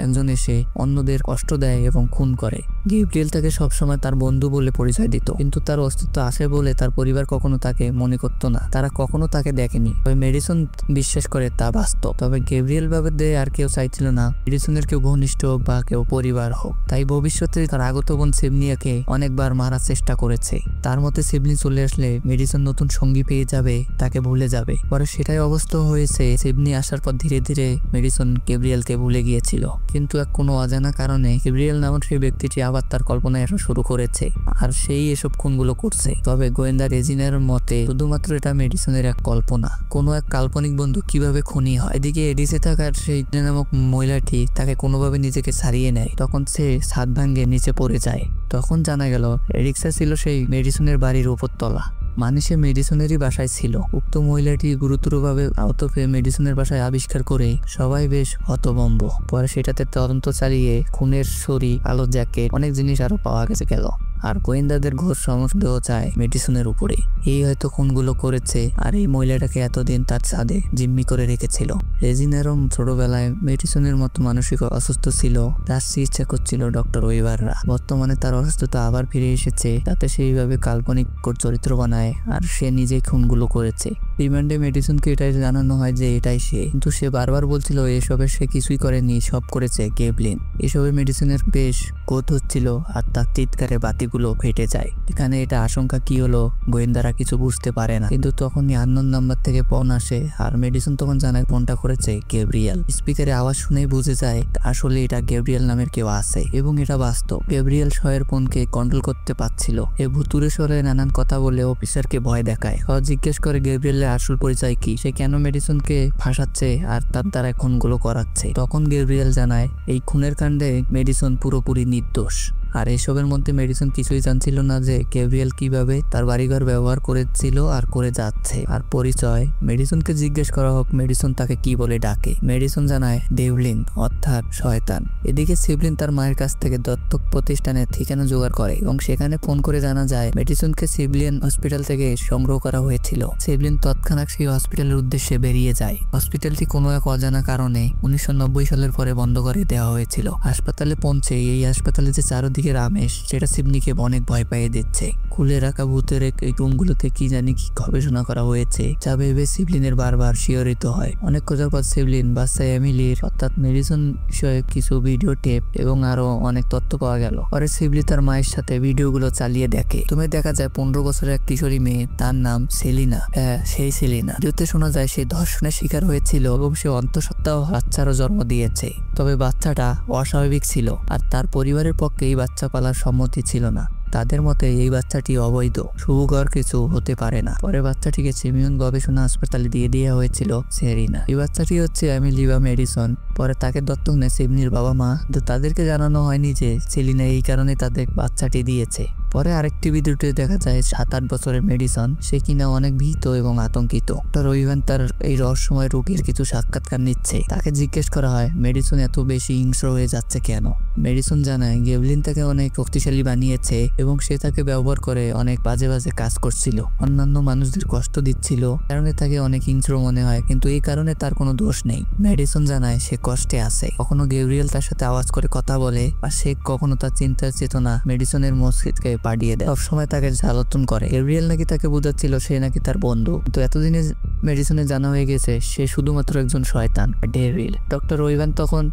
একজন এসে অন্যদের কষ্ট দেয় এবং খুন করে। গেব্রিয়েল তাকে সবসময় তার বন্ধু বলে পরিচয় দিত, কিন্তু তার অস্তিত্ব আসে বলে তার পরিবার কখনো তাকে মনে করতো না, তারা কখনো তাকে দেখেনি। তবে মেডিসন বিশ্বাস করে তা বাস্তব। তবে গেব্রিয়েল বাদে আর কেউ চাইছিল না মেডিসনের কেউ ঘনিষ্ঠ হোক বা কেউ পরিবার হোক। তাই ভবিষ্যতে তার আগত বোন সেবনিয়াকে অনেকবার মারার চেষ্টা করেছে। তার মতে সেবনি চলে আসলে মেডিসন নতুন সঙ্গী পেয়ে যাবে, তাকে ভুলে যাবে। পরে সেটাই অবস্থা হয়েছে। সেবনি আসার পর ধীরে ধীরে মেডিসন গেব্রিয়েলকে ভুলে গিয়েছিল, কিন্তু কোনো অজানা কারণে গেব্রিয়েল নামক সেই ব্যক্তিটি আবার তার কল্পনায় আসা শুরু করেছে, আর সেই এসব খুনগুলো করছে। তবে গোয়েন্দা রেজিনার মতে শুধুমাত্র এটা মেডিসনের এক কল্পনা, কোনো এক কাল্পনিক বন্ধু কিভাবে খুনি হয়। এদিকে এডিসে থাকার সেই নামক মহিলাটি তাকে কোনোভাবে নিজেকে ছাড়িয়ে নেয়। তখন সে ছাদ ভাঙ্গে নিচে পড়ে যায়। তখন জানা গেল রিক্সা ছিল সেই মেডিসনের বাড়ির উপরতলা, মানে সে মেডিসনেরই বাসায় ছিল। উক্ত মহিলাটি গুরুতরভাবে আহত পেয়ে মেডিসনের বাসায় আবিষ্কার করে সবাই বেশ হতভম্ব। পরে সেটাতে তদন্ত চালিয়ে খুনের ছুরি, কালো জ্যাকেট, অনেক জিনিস আরো পাওয়া গেল। আর গোয়েন্দাদের ঘোর সন্দেহ চায় মেডিসনের উপরে। এই হয়তো খুনগুলো করেছে, আর এই মহিলাটাকে এতদিন তার ছাদে জিম্মি করে রেখেছিল। রেজিনারও ছোটবেলায় মেডিসনের মতো মানসিক অসুস্থ ছিল, তার চিকিৎসা করছিল ডক্টর ওয়েবাররা। বর্তমানে তার অসুস্থতা আবার ফিরে এসেছে, তাতে সেইভাবে কাল্পনিক চরিত্র বানায়, আর সে নিজেই খুনগুলো করেছে। রিমান্ডে মেডিসনকে এটাই জানানো হয় যে এটাই সে, কিন্তু সে বারবার বলছিল এসবের সে কিছুই করেনি, সব করেছে গেবলিন। এসবে মেডিসনের বেশ ক্রোধ হচ্ছিল, আর তার চিৎকারে বাতিগুলো ফেটে যায়। এখানে এটা আশঙ্কা কি হলো গোয়েন্দারা কিছু বুঝতে পারে না, কিন্তু তখনই আননোন নাম্বার থেকে ফোন আসে, আর মেডিসন তখন জানায় ফোনটা করেছে গেব্রিয়েল। স্পিকারে আওয়াজ শুনেই বুঝে যায় আসলে এটা গেব্রিয়েল নামের কেউ আছে, এবং এটা বাস্তব। গেব্রিয়েল শয়ের ফোনকে কন্ট্রোল করতে পারছিল। এ ভুতুরে স্বরে নানান কথা বলে অফিসারকে ভয় দেখায়। জিজ্ঞেস করে গেব্রিয়েলের আসল পরিচয় কি, সে কেন মেডিসনকে ফাঁসাচ্ছে আর তার দ্বারা খুনগুলো করাচ্ছে। তখন গেব্রিয়েল জানায় এই খুনের কাণ্ডে মেডিসন পুরোপুরি নির্দোষ। আর এসবের মধ্যে মেডিসন কিছুই জানছিল না যে গেব্রিয়েল কিভাবে তার বাড়িঘর ব্যবহার করেছিল আর করে যাচ্ছে। আর পরিচয় মেডিসনকে জিজ্ঞেস করা হোক, মেডিসন তাকে কি বলে ডাকে। মেডিসন জানায় ডেভলিন, অর্থাৎ শয়তান। এদিকে সিবলিন তার মায়ের কাছ থেকে দত্তক প্রতিষ্ঠানের ঠিকানা জোগাড় করে, এবং সেখানে ফোন করে জানা যায় মেডিসনকে সিবলিন হসপিটাল থেকে সংগ্রহ করা হয়েছিল। সিবলিন তৎক্ষণাৎ সেই হসপিটালের উদ্দেশ্যে বেরিয়ে যায়। হসপিটালটি কোনো এক অজানা কারণে 1990 সালের পরে বন্ধ করে দেওয়া হয়েছিল। হাসপাতালে পৌঁছে এই হাসপাতালে যে চারদিকে রামেশ, সেটা সিবনিকে অনেক ভয় পাইয়ে দিচ্ছে। খুলে রাখা ভূতের এই রুমগুলোতে কি জানি কি গবেষণা করা হয়েছে, যা ভেবে সিবলিনের বারবার শিহরিত হয়। অনেক খোঁজার পর সিবলিন বাচ্চা এমিলির অর্থাৎ মেডিসন বিষয়ে কিছু ভিডিও টেপ এবং আরো অনেক তথ্য পাওয়া গেল। পরে সিবলি তার মায়ের সাথে ভিডিওগুলো চালিয়ে দেখে। তুমি দেখা যায় 15 বছরের এক কিশোরী মেয়ে, তার নাম সেলিনা। হ্যাঁ, সেই সেলিনা। ভিডিওতে শোনা যায় সে ধর্ষণের শিকার হয়েছিল এবং সে অন্তঃসত্ত্বা বাচ্চারও জন্ম দিয়েছে। তবে বাচ্চাটা অস্বাভাবিক ছিল, আর তার পরিবারের পক্ষে এই বাচ্চা পালার সম্মতি ছিল না। তাদের মতে এই বাচ্চাটি অবৈধ, শুভকর কিছু হতে পারে না। পরে বাচ্চাটিকে সিমিয়ন গবেষণা হাসপাতালে দিয়ে দেওয়া হয়েছিল সেরিনা। এই বাচ্চাটি হচ্ছে এমিলি বা মেডিসন। পরে তাকে দত্তক নেয় সিবনির বাবা মা, কিন্তু তাদেরকে জানানো হয়নি যে সেলিনা এই কারণে তাদের বাচ্চাটি দিয়েছে। পরে আরেকটি ভিডিওতে দেখা যায় 7-8 বছরের মেডিসন, সে কিনা অনেক ভীত এবং আতঙ্কিত। ডক্টর ওইভান তার এই রহস্যময় রোগীর কিছু সাক্ষাৎকার নিচ্ছে। তাকে জিজ্ঞেস করা হয় মেডিসন এত বেশি হিংস্র হয়ে যাচ্ছে কেন। মেডিসন জানায় গেবলিন তাকে অনেক শক্তিশালী বানিয়েছে এবং সে তাকে ব্যবহার করে অনেক বাজে বাজে কাজ করছিল, অন্যান্য মানুষদের কষ্ট দিচ্ছিল, কারণে তাকে অনেক হিংস্র মনে হয়, কিন্তু এই কারণে তার কোনো দোষ নেই। মেডিসন জানায় সে কষ্টে আছে। কখনো গেব্রিয়েল তার সাথে আওয়াজ করে কথা বলে, আর সে কখনো তার চিন্তার চেতনা মেডিসনের মস্তিষ্কে পাঠিয়ে দেয়। সবসময় তাকে জ্বালাতন করে। গেব্রিয়েল নাকি তাকে বোঝাচ্ছিল সে নাকি তার বন্ধু, কিন্তু এতদিনে মেডিসনে জানা হয়ে গেছে সে শুধুমাত্র একজন শয়তান, ডেভিল। ডক্টর ওইভান তখন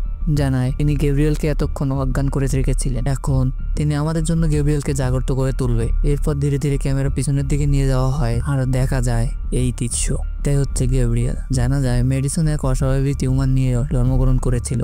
জানায় তিনি গেব্রিয়েলকে এতক্ষণ অজ্ঞান করে রেখেছিলেন, এখন তিনি আমাদের জন্য গেব্রিয়েলকে জাগ্রত করে তুলবে। এরপর ধীরে ধীরে ক্যামেরা পিছনের দিকে নিয়ে যাওয়া হয়, আর দেখা যায় এই দৃশ্য। এটাই হচ্ছে গেব্রিয়েল। জানা যায় মেডিসন এক অস্বাভাবিক টিউমার নিয়ে জন্মগ্রহণ করেছিল।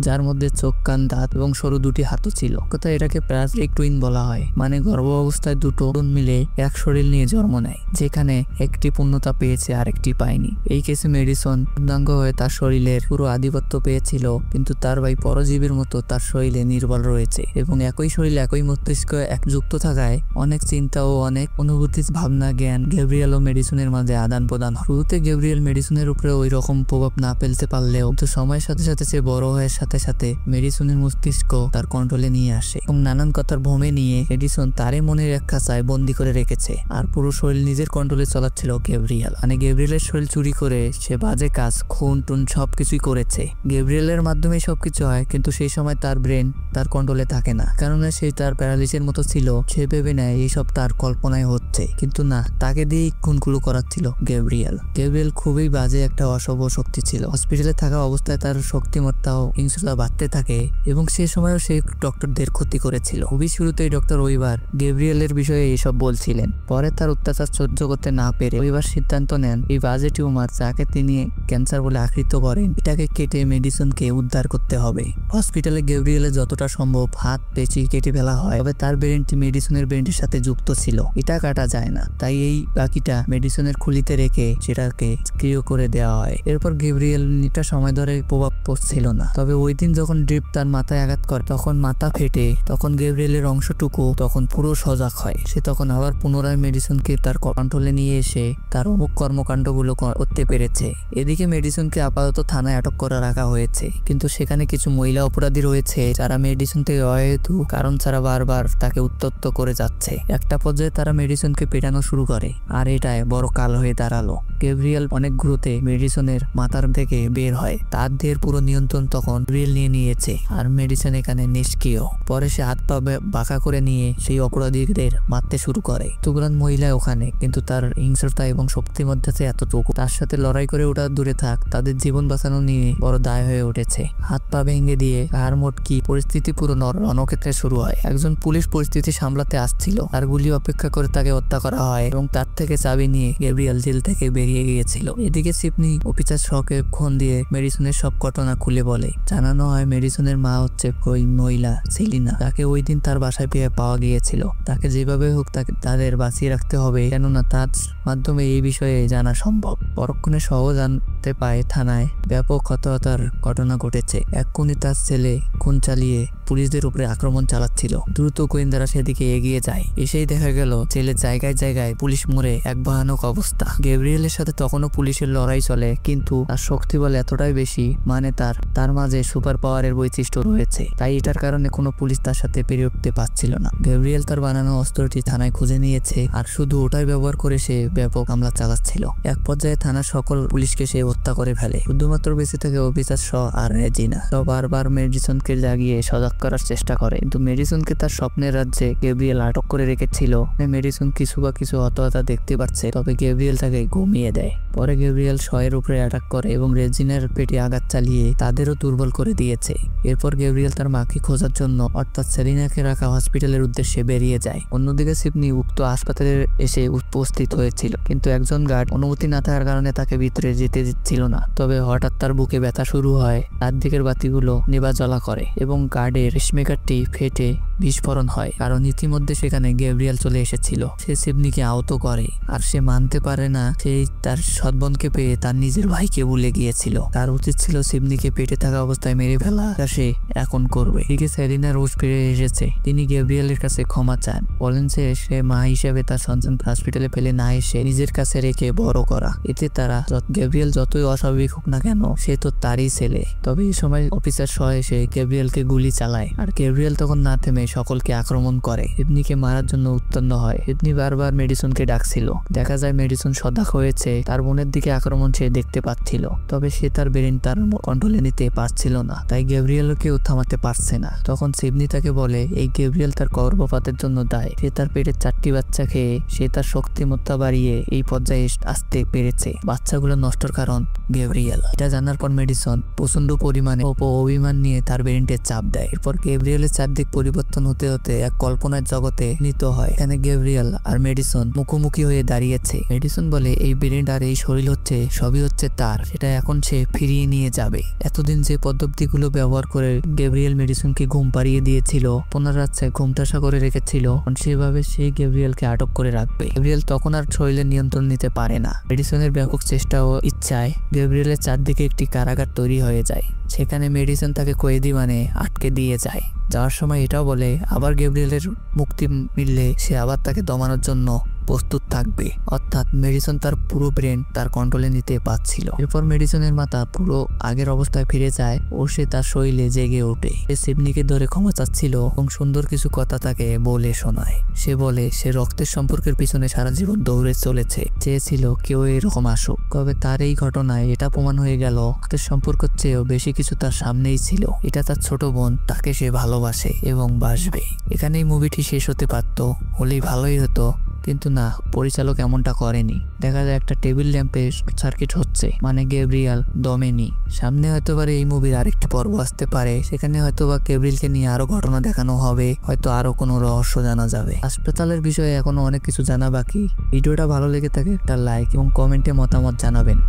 যার মধ্যে চোখ, কান, দাঁত এবং সরু দুটি হাতও ছিল। কথা এটাকে প্যারাসিটিক টুইন বলা হয়, মানে গর্ভ অবস্থায় দুটো মিলে এক শরীর নিয়ে জন্ম নেয়, যেখানে একটি পূর্ণতা পেয়েছে আর একটি পায়নি। এই কেসে মেডিসন পূর্ণাঙ্গ হয়ে তার শরীরের পুরো আধিপত্য পেয়েছিল, কিন্তু তার ভাই পরজীবীর মতো তার শরীরে নির্বল রয়েছে এবং একই শরীর একই মস্তিষ্ক একযুক্ত থাকায় অনেক চিন্তা ও অনেক অনুভূতি, ভাবনা, জ্ঞান গ্যাব্রিয়েল ও মেডিসনের মাঝে আদান প্রদান হয়। শুরুতে গ্যাব্রিয়েল মেডিসনের উপরে ওই রকম প্রভাব না ফেলতে পারলেও তো সময়ের সাথে সাথে সে বড় হওয়ার সাথে সাথে মেডিসনের মস্তিষ্ক তার কন্ট্রোলে নিয়ে আসে এবং নানান কথার ভ্রমে নিয়ে মেডিসন তারই মনের এক খাঁচায় বন্দি করে রেখেছে, আর পুরো শরীর নিজের কন্ট্রোলে চলাচ্ছিল গ্যাব্রিয়েল। মানে গ্যাব্রিয়েলের শরীর চুরি করে সে বাজে কাজ, খুন টুন সবকিছুই করেছে। গ্যাব্রিয়েলের মাধ্যমে সবকিছু হয়, কিন্তু সেই সময় তার ব্রেন তার কন্ট্রোলে থাকে না, কারণ সে তার প্যারালিসের মতো ছিল। সে ভেবে নেয় এইসব তার কল্পনায় হচ্ছে, কিন্তু না, তাকে দিয়েই খুনগুলো করাচ্ছিল গ্যাব্রিয়েল। গ্যাব্রিয়েল খুবই বাজে একটা অশুভ শক্তি ছিল। হসপিটালে থাকা অবস্থায় তার শক্তিমত্তাও হিংস্রতা বাড়তে থাকে এবং সে সময়ও সে ডক্টরদের ক্ষতি করেছিল। খুবই শুরুতেই ডক্টর ওইবার গ্যাব্রিয়েলের বিষয়ে এসব বলছিলেন। পরে তার অত্যাচার সহ্য করতে না পেরে ওইবার সিদ্ধান্ত নেন এই বাজে টিউমার, যাকে তিনি ক্যান্সার বলে আকৃত করেন, এটাকে কেটে মেডিসনকে উদ্ধার করতে হবে। হসপিটালে গ্যাব্রিয়েলের যতটা সম্ভব হাত পেঁচি কেটে ফেলা হয়, তবে তার ব্রেনটি মেডিসনের ব্রেনটির সাথে যুক্ত ছিল, এটা কাটা যায় না, তাই এই বাকিটা মেডিসনের খুলিতে রেখে সেটাকে স্ক্রিও করে দেওয়া হয়। এরপর গ্যাব্রিয়েল নিটা সময় ধরে প্রভাব পড়ছিল না, তবে ওই দিন যখন ড্রিপ তার মাথায় আঘাত করে তখন মাথা ফেটে, তখন গ্যাব্রিয়েলের অংশটুকু তখন পুরো সজাগ হয়। সে তখন আবার পুনরায় মেডিসনকে তার কন্ট্রোলে নিয়ে এসে তার অমুক কর্মকাণ্ডগুলো করতে পেরেছে। এদিকে মেডিসনকে আপাতত থানায় আটক করে রাখা হয়েছে, কিন্তু সেখানে কিছু মহিলা অপরাধী রয়েছে যারা মেডিসন থেকে অহেতু কারণ ছাড়া বারবার তাকে উত্ত্যক্ত করে যাচ্ছে। একটা পর্যায়ে তারা মেডিসনকে পেটানো শুরু করে, আর এটাই বড় কাল হয়ে দাঁড়ালো। গ্যাব্রিয়েল অনেক ঘুরোতে মেডিসনের মাথার থেকে বের হয়, তার দেহের পুরো নিয়ন্ত্রণ তখন গ্যাব্রিয়েল নিয়ে নিয়েছে, আর মেডিসন এখানে নিষ্ক্রিয়। পরে সে হাত পা বাঁকা করে নিয়ে সেই অপরাধীদের মারতে শুরু করে। তুগরান মহিলা ওখানে, কিন্তু তার হিংস্রতা এবং শক্তির মধ্যে আছে এতটুকু, তার সাথে লড়াই করে ওটা দূরে থাক, তাদের জীবন বাঁচানো নিয়ে বড় দায় হয়ে উঠেছে। হাত পা ভেঙে দিয়ে হাড় মোটকি পরিস্থিতি পুরো রণক্ষেত্রে শুরু হয়। একজন পুলিশ পরিস্থিতি সামলাতে আসছিল, তার গুলি অপেক্ষা করে তাকে হত্যা করা হয় এবং তার থেকে চাবি নিয়ে গ্যাব্রিয়েল জেল থেকে বেরিয়ে গিয়েছিল। এদিকে সিপনি অফিসার শকে ফোন দিয়ে মেডিসনের সব ঘটনা খুলে বলে। জানানো হয় মেডিসনের মা হচ্ছে ওই মহিলা সেলিনা, তাকে ওই দিন তার বাসায় পেয়ে পাওয়া গিয়েছিল। তাকে যেভাবে হোক তাকে তাদের বাঁচিয়ে রাখতে হবে, কেননা তার মাধ্যমে এই বিষয়ে জানা সম্ভব। পরক্ষণে সহ জানতে পায় থানায় ব্যাপক হতাহতার ঘটনা ঘটেছে। এক খুনি তার ছেলে খুন চালিয়ে পুলিশদের উপরে আক্রমণ চালাচ্ছিল। দ্রুত গোয়েন্দারা সেদিকে এগিয়ে যায়। এসেই দেখা গেল ছেলে জায়গায় জায়গায় পুলিশ মরে এক ভয়ানক অবস্থা। গ্যাব্রিয়েলের সাথে তখনও পুলিশের লড়াই চলে, কিন্তু তার শক্তি বল এতটাই বেশি, মানে তার মাঝে সুপার পাওয়ারের বৈশিষ্ট্য রয়েছে, তাই এটার কারণে কোনো পুলিশ তার সাথে পেরে উঠতে পারছিল না। গ্যাব্রিয়েল তার বানানো অস্ত্রটি থানায় খুঁজে নিয়েছে, আর শুধু ওটাই ব্যবহার করে সে ব্যাপক হামলা চালাচ্ছিল। এক পর্যায়ে থানার সকল পুলিশকে সে হত্যা করে ফেলে। শুধুমাত্র বেঁচে থাকে অফিসার শ আর রেজিনা। সব বারবার মেডিসনকে জাগিয়ে সজাগ করার চেষ্টা করে, কিন্তু মেডিসনকে তার স্বপ্নের রাজ্যে গ্যাব্রিয়েল আটক করে রেখেছিল। মেডিসন কিছু হতাহতা দেখতে পাচ্ছে, তবে গ্যাব্রিয়েল তাকে ঘুমিয়ে দেয়। পরে গ্যাব্রিয়েল শয়ের উপরে অ্যাটাক করে এবং রেজিনার পেটে আঘাত চালিয়ে তাদেরও দুর্বল করে দিয়েছে। এরপর গ্যাব্রিয়েল তার মাকে খোঁজার জন্য অর্থাৎ সেলিনাকে রাখা হসপিটালের উদ্দেশ্যে বেরিয়ে যায়। অন্যদিকে সিপনি উক্ত হাসপাতালে এসে উপস্থিত হয়েছিল, কিন্তু একজন গার্ড অনুমতি না থাকার কারণে তাকে ভিতরে যেতে দিচ্ছিল না। তবে হঠাৎ তার বুকে ব্যথা শুরু হয়, তার দিকের বাতিগুলো নেবা জ্বলা করে এবং গার্ডের পেসমেকারটি ফেটে বিস্ফোরণ হয়, কারণ ইতিমধ্যে সেখানে গ্যাব্রিয়েল চলে এসেছিল। সে সিপনিকে আহত করে, আর সে মানতে পারে না সেই তার সৎবোনকে পেয়ে তার নিজের ভাইকে ভুলে গিয়েছিল। তার উচিত ছিল সিপনিকে পেটে থাকা অবস্থায় মেরে ফেলা, সে এখন করবে। এদিকে সেলিনা রোজ ফিরে এসেছে। তিনি গ্যাব্রিয়েলের কাছে ক্ষমা চান, বলেন সে মা হিসেবে তার সন্তানকে হসপিটালে ফেলে না এসে নিজের কাছে রেখে বড় করা। এতে তারা গ্যাব্রিয়েল যতই অস্বাভাবিক হোক না কেন, সে তো তারই ছেলে। তবে এই সময় অফিসার সহ এসে গ্যাব্রিয়েলকে গুলি চালায়, আর গ্যাব্রিয়েল তখন না থেমে সকলকে আক্রমণ করে। সিপনিকে মারার জন্য উত্তন্ন হয়। সিপনি বারবার মেডিসনকে ডাকছিল। দেখা যায় মেডিসন সজাগ হয়েছে, তার বোনের দিকে আক্রমণ সে দেখতে পাচ্ছিল, তবে সে তার ব্রেন তার কন্ট্রোলে নিতে পারছিল না, তাই গ্যাব্রিয়েলকেও থামাতে পারছে না। তখন সিপনি তাকে বলে এই গ্যাব্রিয়েল তার গর্ভপাতের জন্য দায়। সে তার পেটের 4টি বাচ্চা খেয়ে সে তার শক্তিমত্তা বাড়িয়ে এই পর্যায়ে আসতে পেরেছে। বাচ্চাগুলো নষ্টর কারণ মেডিসন গ্যাব্রিয়েল। এটা জানার পর মেডিসন প্রচন্ড পরিমাণে অভিমান নিয়ে তার ব্রেনটে চাপ দেয়। এরপর গ্যাব্রিয়েলের চারদিক পরিবর্তন হতে হতে এক কল্পনার জগতে নিত হয়। এখানে গ্যাব্রিয়েল আর মেডিসন মুখোমুখি হয়ে দাঁড়িয়েছে। মেডিসন বলে এই ব্রেন আর এই শরীর সবই হচ্ছে তার, সেটা এখন সে ফিরিয়ে নিয়ে যাবে। এতদিন যে পদ্ধতিগুলো ব্যবহার করে গ্যাব্রিয়েল মেডিসনকে ঘুম পাড়িয়ে দিয়েছিল, পনেরো রাত্রে ঘুমটাসা করে রেখেছিল, সেভাবে সেই গ্যাব্রিয়েলকে আটক করে রাখবে। গ্যাব্রিয়েল তখন আর শরীরের নিয়ন্ত্রণ নিতে পারে না। মেডিসনের ব্যাপক চেষ্টা ও ইচ্ছায় গ্যাব্রিয়েলের চারদিকে একটি কারাগার তৈরি হয়ে যায়। সেখানে মেডিসন তাকে কয়েদি আটকে দিয়ে যায়। যাওয়ার সময় এটাও বলে আবার গ্যাব্রিয়েলের মুক্তি মিললে সে আবার তাকে দমানোর জন্য প্রস্তুত থাকবে। অর্থাৎ মেডিসন তার পুরো ব্রেন তার কন্ট্রোলে নিতে পারছিল। এরপর মেডিসনের মাথা পুরো আগের অবস্থায় ফিরে যায় ও সে তার শরীরে জেগে ওঠে। সে সিডনিকে ধরে ক্ষমা চাচ্ছিল এবং সুন্দর কিছু কথা তাকে বলে শোনায়। সে বলে সে রক্তের সম্পর্কের পিছনে সারা জীবন দৌড়ে চলেছে, চেয়েছিল কেউ এরকম আসুক। তবে তার এই ঘটনায় এটা প্রমাণ হয়ে গেল রক্তের সম্পর্কের চেয়েও বেশি কিছু তার সামনেই ছিল। এটা তার ছোট বোন, তাকে সে ভালোবাসে এবং বাসবে। এখানেই মুভিটি শেষ হতে পারত, হলেই ভালোই হতো, কিন্তু না, পরিচালক এমনটা করেনি। দেখা যায় একটা টেবিল ল্যাম্পে সার্কিট হচ্ছে, মানে গ্যাব্রিয়েল দমেনি। সামনে হয়তো পারে এই মুভির আরেকটি পর্ব আসতে পারে, সেখানে হয়তো বা গ্যাব্রিয়েলকে নিয়ে আরো ঘটনা দেখানো হবে, হয়তো আরো কোনো রহস্য জানা যাবে। হাসপাতালের বিষয়ে এখনো অনেক কিছু জানা বাকি। ভিডিওটা ভালো লেগে থাকে একটা লাইক এবং কমেন্টে মতামত জানাবেন।